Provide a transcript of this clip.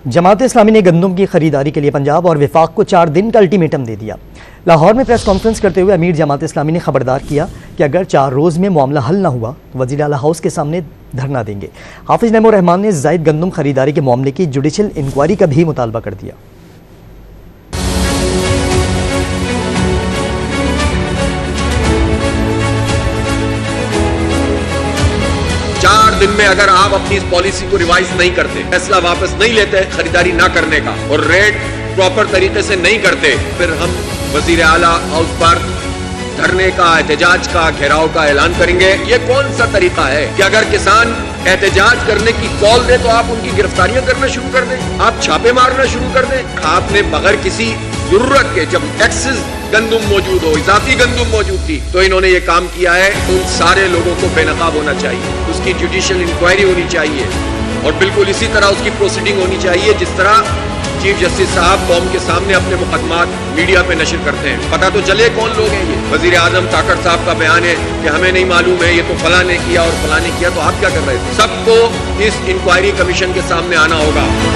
جماعت اسلامی نے گندم کی خریداری کے لیے پنجاب اور وفاق کو 4 دن کا الٹیمیٹم دے دیا۔ لاہور میں پریس کانفرنس کرتے ہوئے امیر جماعت اسلامی نے خبردار کیا کہ اگر 4 روز میں معاملہ حل نہ ہوا تو وزیر اعلیٰ ہاؤس کے سامنے دھرنا دیں گے۔ حافظ نعیم الرحمان نے زائد گندم خریداری کے معاملے کی جوڈیشل انکوائری کا بھی مطالبہ کر دیا۔ 4 دن میں اگر آپ اپنی اس پالیسی کو ریوائز نہیں کرتے، فیصلہ واپس نہیں لیتے خریداری نہ کرنے کا اور ریٹ پراپر طریقے سے نہیں کرتے، پھر ہم وزیر اعلیٰ ہاؤس پر دھرنے کا، احتجاج کا، گھیراؤ کا اعلان کریں گے۔ یہ کون سا طریقہ ہے کہ اگر کسان احتجاج کرنے کی کال دے تو آپ ان کی گرفتاریاں کرنا شروع کر دیں، آپ چھاپے مارنا شروع کر دیں؟ آپ نے بغیر کسی ضرورت کے، جب ایکسس گندم موجود ہو، اضافی گندم موجود تھی، تو انہوں نے یہ کام کیا ہے۔ ان سارے لوگوں کو بے نقاب ہونا چاہیے، اس کی جوڈیشل انکوائری ہونی چاہیے اور بالکل اسی طرح اس کی پروسیڈنگ ہونی چاہیے جس طرح چیف جسٹس صاحب قوم کے سامنے اپنے مقدمات میڈیا پہ نشر کرتے ہیں۔ پتہ تو چلے کون لوگ ہیں یہ۔ وزیر اعظم ٹھاکر صاحب کا بیان ہے کہ ہمیں نہیں معلوم ہے، یہ تو فلاں نے کیا اور فلاں نے کیا، تو آپ کیا کر رہے تھے؟ سب کو اس انکوائری کمیشن کے سامنے آنا ہوگا۔